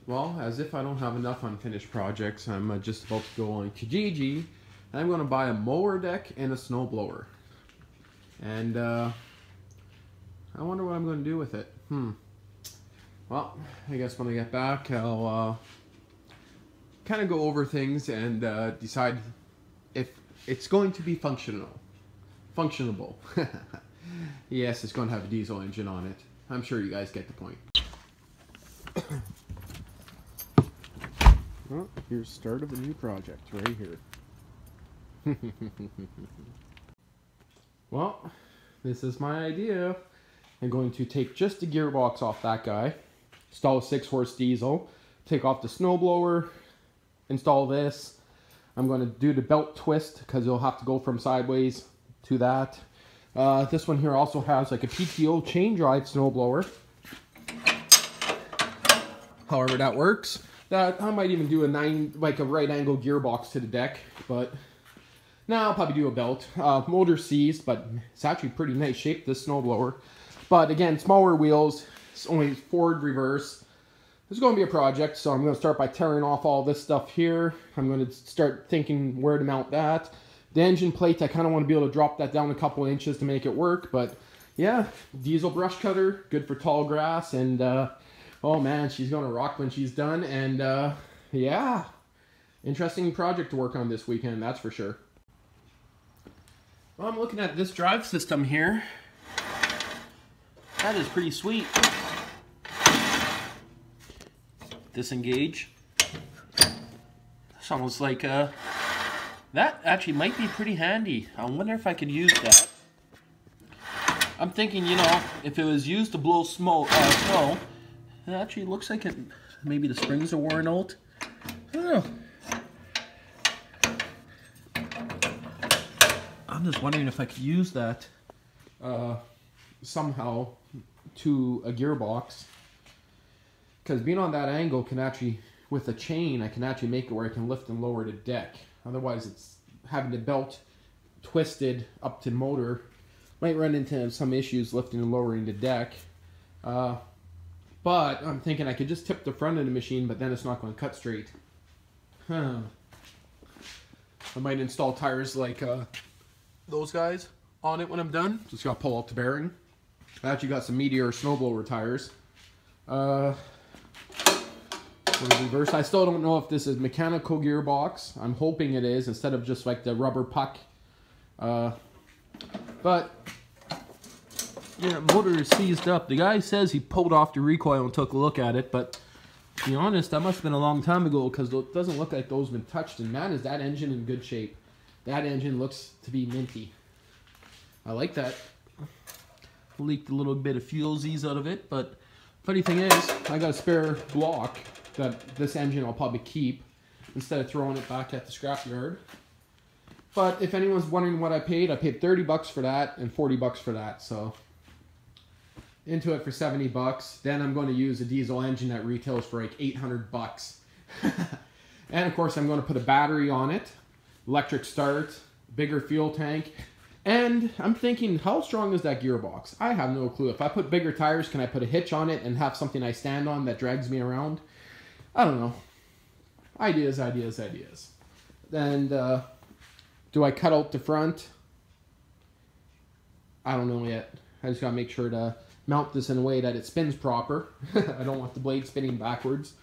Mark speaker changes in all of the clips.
Speaker 1: Well, as if I don't have enough unfinished projects, I'm just about to go on Kijiji, and I'm going to buy a mower deck and a snowblower. And I wonder what I'm going to do with it. Well, I guess when I get back, I'll kind of go over things and decide if it's going to be functionable. Yes, it's going to have a diesel engine on it. I'm sure you guys get the point. Well, here's the start of a new project right here. Well, this is my idea. I'm going to take just the gearbox off that guy, install a 6-horse diesel, take off the snowblower, install this. I'm going to do the belt twist because you'll have to go from sideways to that. This one here also has like a PTO chain drive snowblower. However that works. That I might even do a right angle gearbox to the deck, but now I'll probably do a belt. Motor seized, but it's actually pretty nice shape, this snowblower. But again, smaller wheels, it's only forward, reverse. This is going to be a project, so I'm going to start by tearing off all this stuff here. I'm going to start thinking where to mount that. The engine plate, I kind of want to be able to drop that down a couple inches to make it work, but yeah, diesel brush cutter, good for tall grass, and oh man, she's going to rock when she's done, and yeah, interesting project to work on this weekend, that's for sure. Well, I'm looking at this drive system here. That is pretty sweet. Disengage. It's almost like that actually might be pretty handy. I wonder if I could use that. I'm thinking, you know, if it was used to blow snow, it actually looks like it. Maybe the springs are worn out. I don't know. I'm just wondering if I could use that somehow to a gearbox. Because being on that angle can actually, with a chain, I can actually make it where I can lift and lower the deck. Otherwise, it's having the belt twisted up to the motor. Might run into some issues lifting and lowering the deck. But I'm thinking I could just tip the front of the machine, but then it's not going to cut straight. I might install tires like those guys on it when I'm done. Just got to pull out the bearing. I actually got some Meteor snowblower tires. Reverse. I still don't know if this is mechanical gearbox. I'm hoping it is instead of just like the rubber puck. But yeah, motor is seized up. The guy says he pulled off the recoil and took a look at it, but to be honest, that must have been a long time ago because it doesn't look like those have been touched. And man, is that engine in good shape. That engine looks to be minty. I like that. Leaked a little bit of fuelsies out of it, but funny thing is, I got a spare block that this engine I'll probably keep instead of throwing it back at the scrapyard. But if anyone's wondering what I paid 30 bucks for that and 40 bucks for that. So into it for 70 bucks. Then I'm going to use a diesel engine that retails for like 800 bucks. And of course I'm going to put a battery on it, electric start, bigger fuel tank. And I'm thinking, how strong is that gearbox? I have no clue. If I put bigger tires, can I put a hitch on it and have something I stand on that drags me around? I don't know. Ideas. And do I cut out the front? I don't know yet. I just gotta make sure to mount this in a way that it spins proper. I don't want the blade spinning backwards.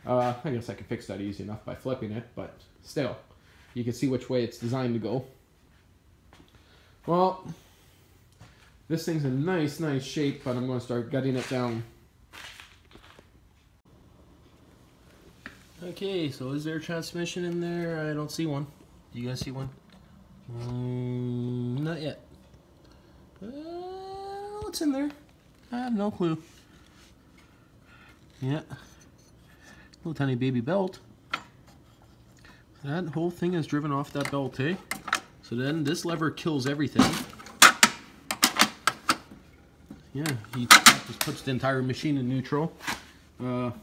Speaker 1: I guess I could fix that easy enough by flipping it, but still, you can see which way it's designed to go. Well, this thing's in nice shape, but I'm going to start gutting it down. Okay, so is there a transmission in there? I don't see one. Do you guys see one? Not yet. What's in there? I have no clue. Yeah. Little tiny baby belt. That whole thing is driven off that belt, eh? So then this lever kills everything. Yeah, he just puts the entire machine in neutral. Well,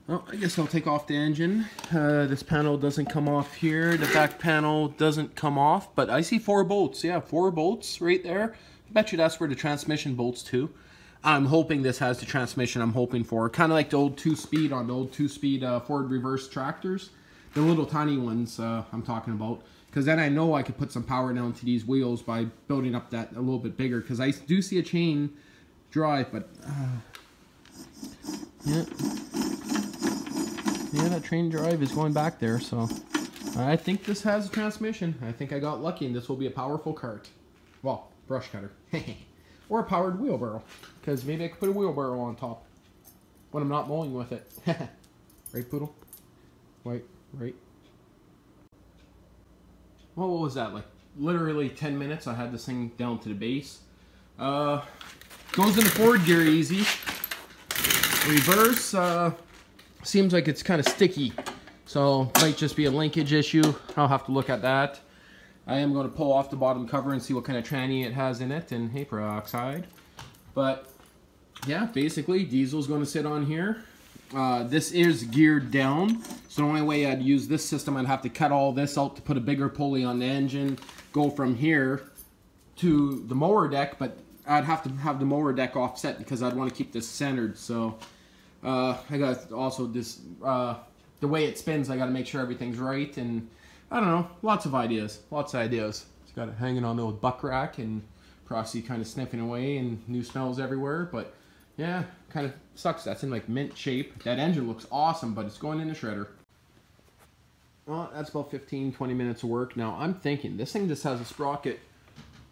Speaker 1: I guess I'll take off the engine. This panel doesn't come off here. The back panel doesn't come off, but I see 4 bolts. Yeah, 4 bolts right there. I bet you that's where the transmission bolts to. I'm hoping this has the transmission I'm hoping for. Kind of like the old 2-speed on the old 2-speed forward reverse tractors. The little tiny ones I'm talking about. Because then I know I could put some power down to these wheels by building up that a little bit bigger. Because I do see a chain drive, but... yeah, that train drive is going back there, so... I think this has a transmission. I think I got lucky, and this will be a powerful cart. Well, brush cutter. Or a powered wheelbarrow, because maybe I could put a wheelbarrow on top when I'm not mowing with it. Right, Poodle? Right. Well, what was that, like literally 10 minutes I had this thing down to the base. Goes into forward gear easy. Reverse, seems like it's kind of sticky, so might just be a linkage issue. I'll have to look at that. I am going to pull off the bottom cover and see what kind of tranny it has in it and hay peroxide. But yeah, basically Diesel's going to sit on here. This is geared down, so the only way I'd use this system, I'd have to cut all this out to put a bigger pulley on the engine, go from here to the mower deck, but I'd have to have the mower deck offset because I'd want to keep this centered. So I got also this, the way it spins, I got to make sure everything's right, and I don't know, lots of ideas. It's got it hanging on the old buck rack, and Prosty kind of sniffing away, and new smells everywhere. But yeah, kind of sucks. That's in like mint shape. That engine looks awesome, but it's going in the shredder. Well, that's about 15-20 minutes of work. Now I'm thinking this thing just has a sprocket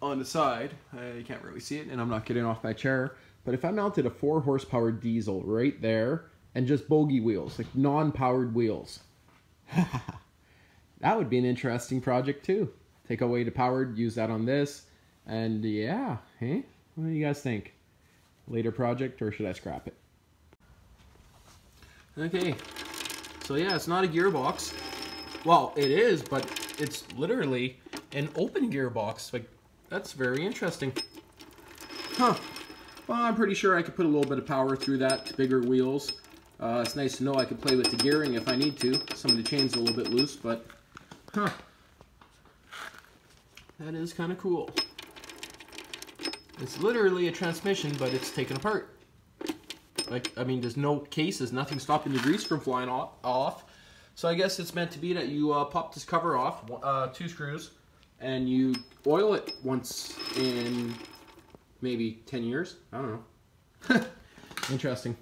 Speaker 1: on the side. You can't really see it, and I'm not getting off my chair. But if I mounted a 4 horsepower diesel right there and just bogie wheels, like non-powered wheels. That would be an interesting project too. Take away the powered, use that on this, and yeah, hey, what do you guys think? Later project, or should I scrap it? Okay, so yeah, it's not a gearbox. Well, it is, but it's literally an open gearbox. Like, that's very interesting. Huh. Well, I'm pretty sure I could put a little bit of power through that to bigger wheels. It's nice to know I could play with the gearing if I need to. Some of the chains are a little bit loose, but huh. That is kind of cool. It's literally a transmission, but it's taken apart. Like, I mean, there's no cases, nothing stopping the grease from flying off. So I guess it's meant to be that you pop this cover off, 2 screws, and you oil it once in maybe 10 years. I don't know. Interesting.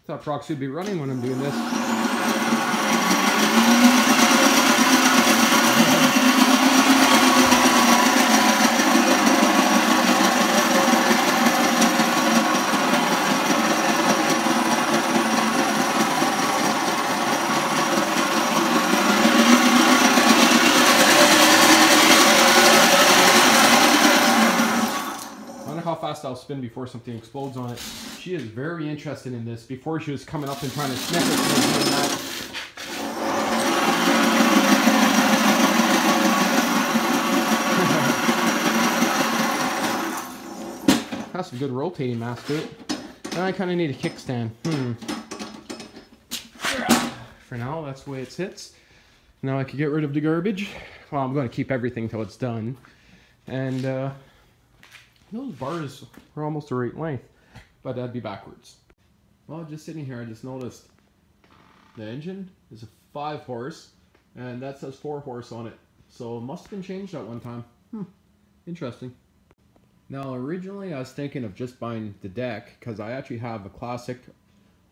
Speaker 1: Thought Proxy would be running when I'm doing this. I'll spin before something explodes on it. She is very interested in this. Before she was coming up and trying to sniff it. Has some good rotating mass to it. Now I kind of need a kickstand. For now, that's the way it sits. Now I can get rid of the garbage. Well, I'm going to keep everything till it's done. And those bars are almost the right length, but that'd be backwards. Well, just sitting here, I just noticed the engine is a 5 horse, and that says 4 horse on it. So it must have been changed at one time. Interesting. Now, originally I was thinking of just buying the deck, because I actually have a classic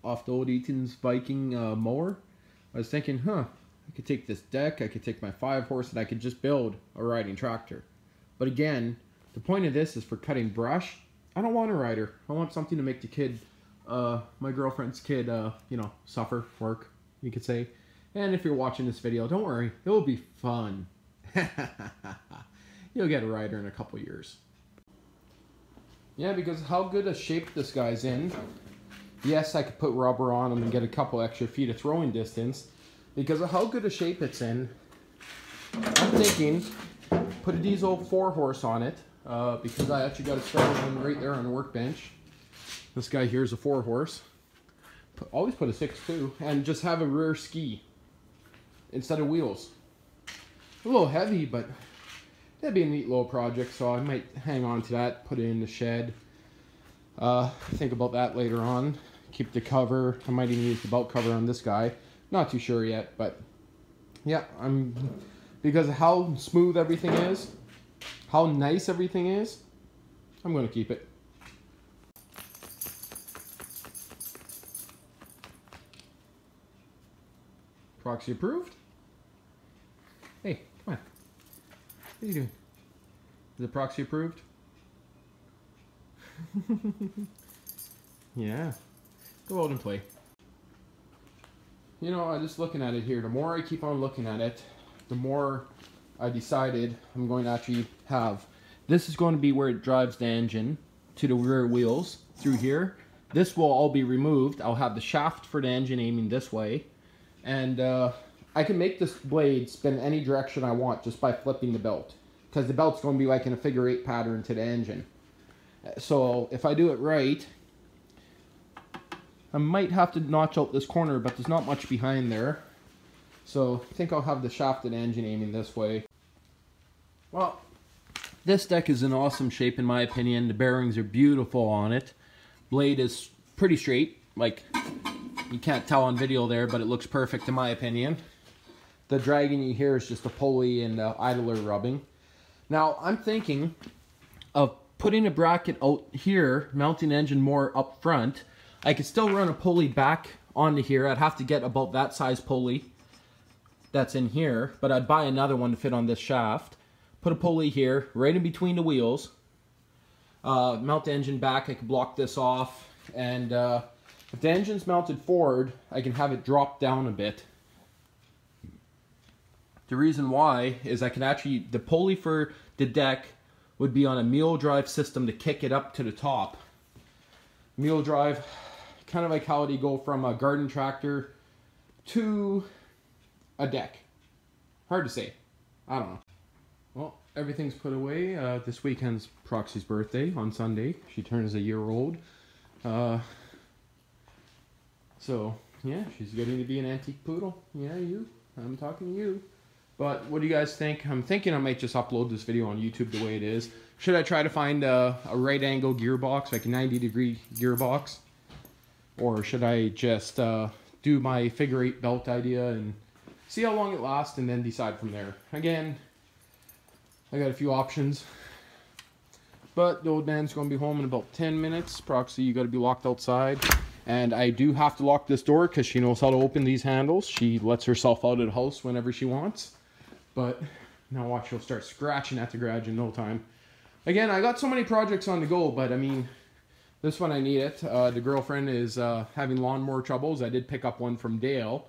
Speaker 1: off the old Eaton's Viking mower. I was thinking, I could take this deck, I could take my 5 horse, and I could just build a riding tractor. But again, the point of this is for cutting brush. I don't want a rider. I want something to make the kid, my girlfriend's kid, you know, suffer, work, you could say. And if you're watching this video, don't worry, it will be fun. You'll get a rider in a couple years. Yeah, because how good a shape this guy's in. Yes, I could put rubber on him and get a couple extra feet of throwing distance. Because of how good a shape it's in, I'm thinking, put a Diesel 4 horse on it. Because I actually got a spare one right there on the workbench. This guy here is a 4 horse. Always put a 6 too. And just have a rear ski instead of wheels. A little heavy, but that'd be a neat little project. So I might hang on to that, put it in the shed. Think about that later on. Keep the cover. I might even use the belt cover on this guy. Not too sure yet, but yeah, because of how smooth everything is, how nice everything is, I'm going to keep it. Proxy approved. Hey, come on. What are you doing? Is it proxy approved? Yeah. Go out and play. You know, I'm just looking at it here. The more I keep on looking at it, the more I decided I'm going to actually have. This is going to be where it drives the engine to the rear wheels through here. This will all be removed. I'll have the shaft for the engine aiming this way. And I can make this blade spin any direction I want just by flipping the belt. Because the belt's going to be like in a figure 8 pattern to the engine. So if I do it right, I might have to notch out this corner, but there's not much behind there. So I think I'll have the shaft of the engine aiming this way. Well, this deck is in awesome shape in my opinion. The bearings are beautiful on it. Blade is pretty straight. Like, you can't tell on video there, but it looks perfect in my opinion. The dragging you hear is just a pulley and idler rubbing. Now, I'm thinking of putting a bracket out here, mounting the engine more up front. I could still run a pulley back onto here. I'd have to get about that size pulley that's in here, but I'd buy another one to fit on this shaft. Put a pulley here, right in between the wheels. Mount the engine back. I could block this off, and if the engine's mounted forward, I can have it drop down a bit. The reason why is I can actually, the pulley for the deck would be on a mule drive system to kick it up to the top. Mule drive, kind of like how do you go from a garden tractor to a deck. Hard to say. I don't know. Well, everything's put away. This weekend's Proxy's birthday on Sunday. She turns a year old. So, yeah, she's getting to be an antique poodle. Yeah, you. I'm talking to you. But what do you guys think? I'm thinking I might just upload this video on YouTube the way it is. Should I try to find a right angle gearbox, like a 90-degree gearbox? Or should I just do my figure 8 belt idea and see how long it lasts and then decide from there? Again, I got a few options. But the old man's going to be home in about 10 minutes. Proxy, you got to be locked outside. And I do have to lock this door because she knows how to open these handles. She lets herself out of the house whenever she wants. But now watch, she'll start scratching at the garage in no time. Again, I got so many projects on the go, but I mean, this one I need it. The girlfriend is having lawnmower troubles. I did pick up one from Dale.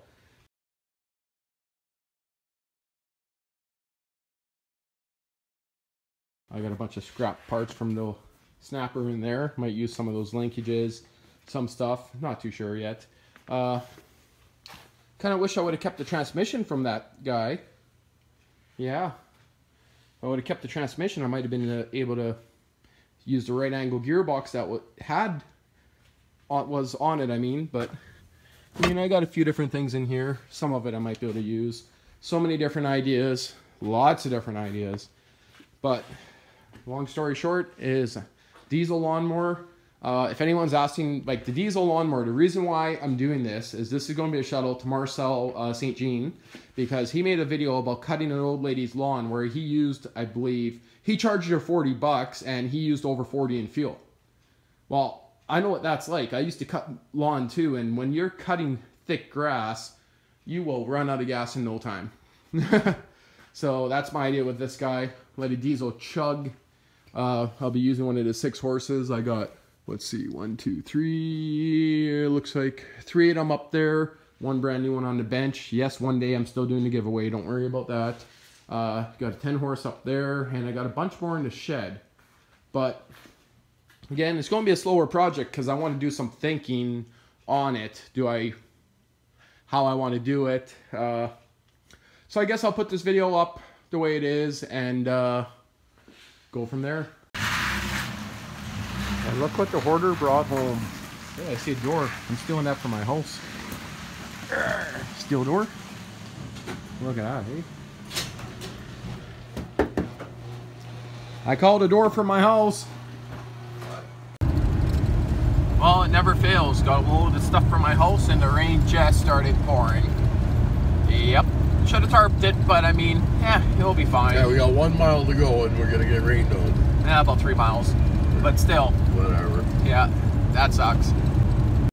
Speaker 1: I got a bunch of scrap parts from the snapper in there. Might use some of those linkages, some stuff. Not too sure yet. Kind of wish I would have kept the transmission from that guy. Yeah. If I would have kept the transmission, I might have been able to use the right angle gearbox that was on it, I mean. But, I mean, I got a few different things in here. Some of it I might be able to use. So many different ideas. Lots of different ideas. But, long story short is Diesel Lawnmower. If anyone's asking, like the Diesel Lawnmower, the reason why I'm doing this is going to be a shout out to Marcel St. Jean, because he made a video about cutting an old lady's lawn where he used, I believe, he charged her $40 and he used over 40 in fuel. Well, I know what that's like. I used to cut lawn too, and when you're cutting thick grass, you will run out of gas in no time. So that's my idea with this guy. Let a diesel chug. I'll be using one of the 6 horses. I got, let's see, 1, 2, 3. It looks like 3 of them up there. One brand new one on the bench. Yes, one day I'm still doing the giveaway. Don't worry about that. Got a 10 horse up there, and I got a bunch more in the shed. But again, it's going to be a slower project because I want to do some thinking on it. How I want to do it. So I guess I'll put this video up the way it is and go from there. And look what the hoarder brought home. Yeah, I see a door. I'm stealing that from my house. Steel door. Look at that, hey? I called a door from my house. Well, it never fails. Got a load of stuff from my house and the rain just started pouring. Yep. Should have tarped it, but I mean, yeah, it'll be fine.
Speaker 2: Yeah, we got 1 mile to go and we're gonna get rained on.
Speaker 1: Yeah, about 3 miles. But still.
Speaker 2: Whatever.
Speaker 1: Yeah, that sucks.